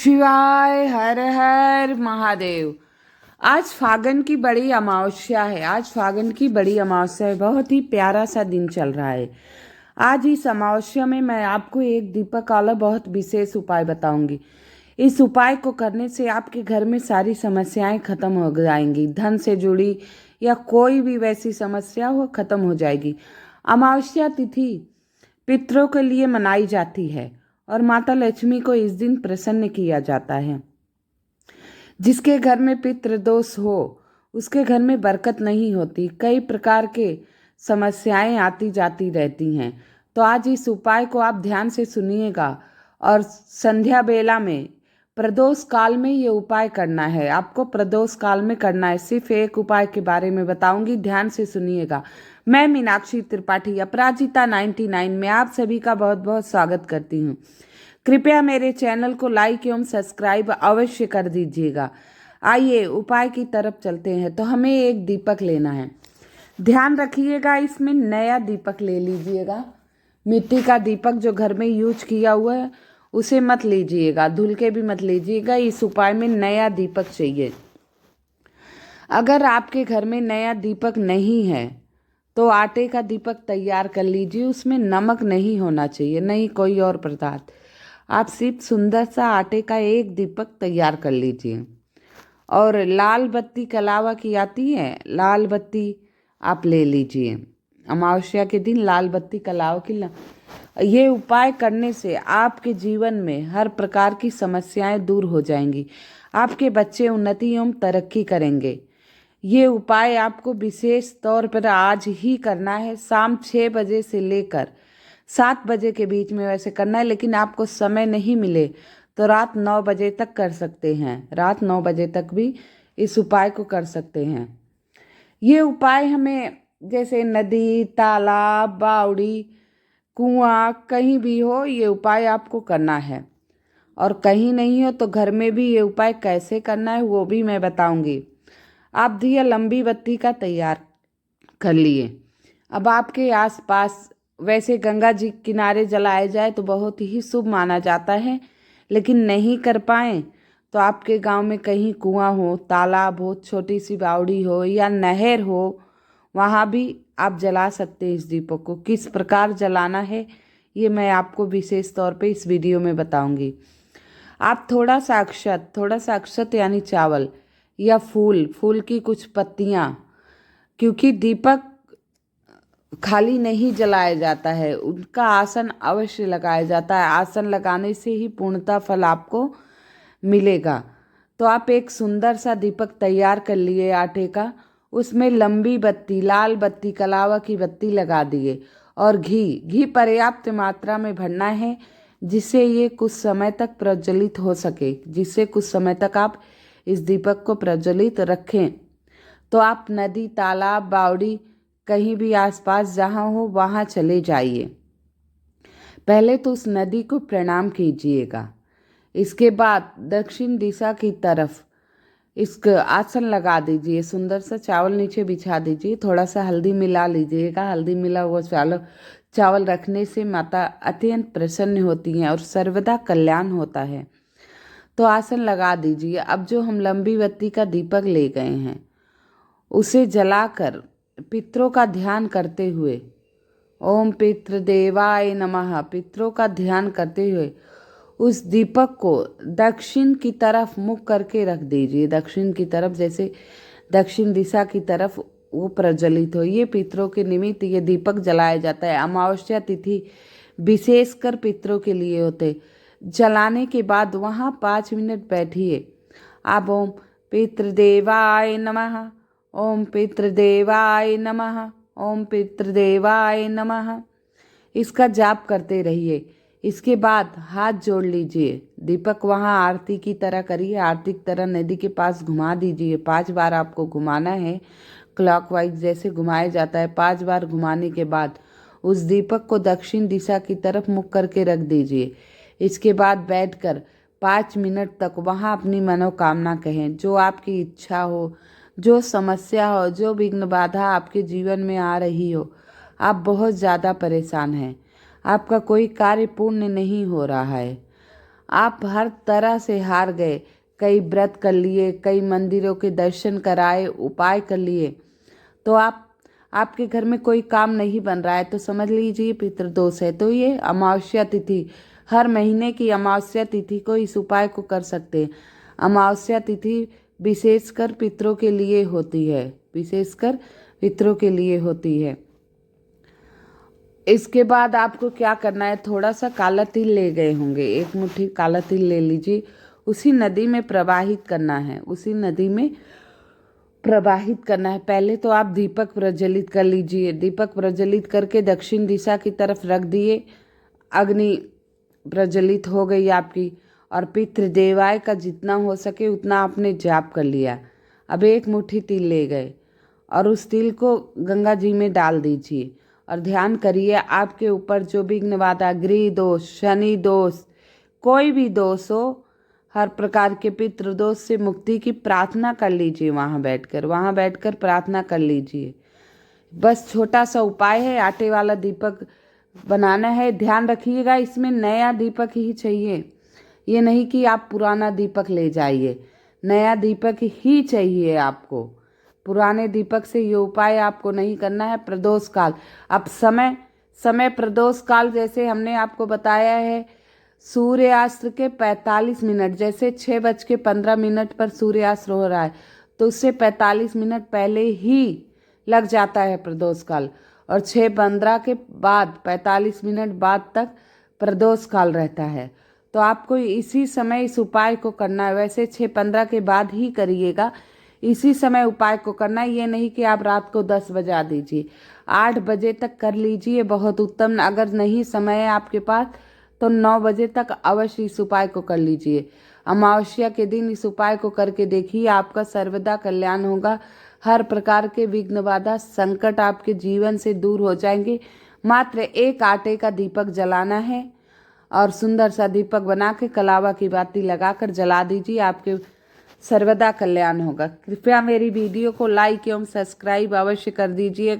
शिवाय। हर हर महादेव। आज फागुन की बड़ी अमावस्या है। बहुत ही प्यारा सा दिन चल रहा है। आज इस अमावस्या में मैं आपको एक दीपक वाला बहुत विशेष उपाय बताऊंगी। इस उपाय को करने से आपके घर में सारी समस्याएं खत्म हो जाएंगी। धन से जुड़ी या कोई भी वैसी समस्या हो खत्म हो जाएगी। अमावस्या तिथि पितरों के लिए मनाई जाती है और माता लक्ष्मी को इस दिन प्रसन्न किया जाता है। जिसके घर में पितृ दोष हो उसके घर में बरकत नहीं होती। कई प्रकार के समस्याएं आती जाती रहती हैं। तो आज इस उपाय को आप ध्यान से सुनिएगा और संध्या बेला में प्रदोष काल में ये उपाय करना है। आपको प्रदोष काल में करना है। सिर्फ एक उपाय के बारे में बताऊंगी, ध्यान से सुनिएगा। मैं मीनाक्षी त्रिपाठी अपराजिता 99 में आप सभी का बहुत बहुत स्वागत करती हूँ। कृपया मेरे चैनल को लाइक एवं सब्सक्राइब अवश्य कर दीजिएगा। आइए उपाय की तरफ चलते हैं। तो हमें एक दीपक लेना है। ध्यान रखिएगा, इसमें नया दीपक ले लीजिएगा। मिट्टी का दीपक जो घर में यूज किया हुआ है उसे मत लीजिएगा, धुल के भी मत लीजिएगा। इस उपाय में नया दीपक चाहिए। अगर आपके घर में नया दीपक नहीं है तो आटे का दीपक तैयार कर लीजिए। उसमें नमक नहीं होना चाहिए, नहीं कोई और पदार्थ। आप सिर्फ सुंदर सा आटे का एक दीपक तैयार कर लीजिए। और लाल बत्ती कलावा की आती है, लाल बत्ती आप ले लीजिए। अमावस्या के दिन लाल बत्ती कलावा की ये उपाय करने से आपके जीवन में हर प्रकार की समस्याएं दूर हो जाएंगी। आपके बच्चे उन्नति एवं तरक्की करेंगे। ये उपाय आपको विशेष तौर पर आज ही करना है। शाम 6 बजे से लेकर 7 बजे के बीच में वैसे करना है, लेकिन आपको समय नहीं मिले तो रात 9 बजे तक कर सकते हैं। रात 9 बजे तक भी इस उपाय को कर सकते हैं। ये उपाय हमें जैसे नदी, तालाब, बावड़ी, कुआं कहीं भी हो, ये उपाय आपको करना है। और कहीं नहीं हो तो घर में भी ये उपाय कैसे करना है वो भी मैं बताऊंगी। आप दिया लंबी बत्ती का तैयार कर लिए। अब आपके आसपास वैसे गंगा जी किनारे जलाए जाए तो बहुत ही शुभ माना जाता है, लेकिन नहीं कर पाए तो आपके गांव में कहीं कुआं हो, तालाब हो, छोटी सी बावड़ी हो या नहर हो, वहाँ भी आप जला सकते हैं इस दीपक को। किस प्रकार जलाना है ये मैं आपको विशेष तौर पे इस वीडियो में बताऊंगी। आप थोड़ा सा अक्षत यानी चावल या फूल की कुछ पत्तियाँ, क्योंकि दीपक खाली नहीं जलाया जाता है, उनका आसन अवश्य लगाया जाता है। आसन लगाने से ही पूर्णता फल आपको मिलेगा। तो आप एक सुंदर सा दीपक तैयार कर लिए आटे का। उसमें लंबी बत्ती, लाल बत्ती, कलावा की बत्ती लगा दिए और घी पर्याप्त मात्रा में भरना है, जिससे ये कुछ समय तक प्रज्वलित हो सके, जिससे कुछ समय तक आप इस दीपक को प्रज्वलित रखें। तो आप नदी, तालाब, बावड़ी कहीं भी आसपास जहाँ हो वहाँ चले जाइए। पहले तो उस नदी को प्रणाम कीजिएगा। इसके बाद दक्षिण दिशा की तरफ इसका आसन लगा दीजिए। सुंदर सा चावल नीचे बिछा दीजिए। थोड़ा सा हल्दी मिला लीजिएगा। हल्दी मिला हुआ चावल रखने से माता अत्यंत प्रसन्न होती हैं और सर्वदा कल्याण होता है। तो आसन लगा दीजिए। अब जो हम लंबी बत्ती का दीपक ले गए हैं उसे जलाकर पितरों का ध्यान करते हुए, ओम पितृदेवाय नमः, पितरों का ध्यान करते हुए उस दीपक को दक्षिण की तरफ मुख करके रख दीजिए। दक्षिण की तरफ, जैसे दक्षिण दिशा की तरफ वो प्रज्वलित हो। ये पितरों के निमित्त ये दीपक जलाया जाता है। अमावस्या तिथि विशेषकर पितरों के लिए होते। जलाने के बाद वहाँ 5 मिनट बैठिए। आप ओम पितृदेवाय नमः, ओम पितृदेवाय नमः, ओम पितृदेवाय नमः इसका जाप करते रहिए। इसके बाद हाथ जोड़ लीजिए। दीपक वहाँ आरती की तरह करिए। आरती की तरह नदी के पास घुमा दीजिए। 5 बार आपको घुमाना है, क्लॉकवाइज जैसे घुमाया जाता है। 5 बार घुमाने के बाद उस दीपक को दक्षिण दिशा की तरफ मुख करके रख दीजिए। इसके बाद बैठकर 5 मिनट तक वहाँ अपनी मनोकामना कहें। जो आपकी इच्छा हो, जो समस्या हो, जो विघ्न बाधा आपके जीवन में आ रही हो, आप बहुत ज़्यादा परेशान हैं, आपका कोई कार्य पूर्ण नहीं हो रहा है, आप हर तरह से हार गए, कई व्रत कर लिए, कई मंदिरों के दर्शन कराए, उपाय कर लिए, तो आपके घर में कोई काम नहीं बन रहा है तो समझ लीजिए पितृदोष है। तो ये अमावस्या तिथि, हर महीने की अमावस्या तिथि को इस उपाय को कर सकते हैं। अमावस्या तिथि विशेषकर पितरों के लिए होती है, विशेषकर पितरों के लिए होती है। इसके बाद आपको क्या करना है, थोड़ा सा काला तिल ले गए होंगे, एक मुट्ठी काला तिल ले लीजिए, उसी नदी में प्रवाहित करना है, उसी नदी में प्रवाहित करना है। पहले तो आप दीपक प्रज्वलित कर लीजिए, दीपक प्रज्वलित करके दक्षिण दिशा की तरफ रख दिए, अग्नि प्रज्वलित हो गई आपकी, और पितृदेवाय का जितना हो सके उतना आपने जाप कर लिया। अब एक मुट्ठी तिल ले गए और उस तिल को गंगा जी में डाल दीजिए और ध्यान करिए आपके ऊपर जो विघ्न बाधा, गृह दोष, शनि दोष, कोई भी दोष हो, हर प्रकार के पितृदोष से मुक्ति की प्रार्थना कर लीजिए। वहाँ बैठकर प्रार्थना कर लीजिए। बस छोटा सा उपाय है, आटे वाला दीपक बनाना है। ध्यान रखिएगा इसमें नया दीपक ही चाहिए, ये नहीं कि आप पुराना दीपक ले जाइए, नया दीपक ही चाहिए आपको। पुराने दीपक से ये उपाय आपको नहीं करना है। प्रदोष काल, अब समय प्रदोष काल जैसे हमने आपको बताया है, सूर्यास्त के 45 मिनट, जैसे 6:15 पर सूर्यास्त हो रहा है तो उससे 45 मिनट पहले ही लग जाता है प्रदोष काल, और 6:15 के बाद 45 मिनट बाद तक प्रदोष काल रहता है। तो आपको इसी समय इस उपाय को करना है। वैसे 6:15 के बाद ही करिएगा, इसी समय उपाय को करना है। ये नहीं कि आप रात को 10 बजा दीजिए, 8 बजे तक कर लीजिए, बहुत उत्तम। अगर नहीं समय है आपके पास तो 9 बजे तक अवश्य इस उपाय को कर लीजिए। अमावस्या के दिन इस उपाय को करके देखिए, आपका सर्वदा कल्याण होगा। हर प्रकार के विघ्न बाधा, संकट आपके जीवन से दूर हो जाएंगे। मात्र एक आटे का दीपक जलाना है और सुंदर सा दीपक बना के कलावा की बाती लगाकर जला दीजिए, आपके सर्वदा कल्याण होगा। कृपया मेरी वीडियो को लाइक एवं सब्सक्राइब अवश्य कर दीजिए।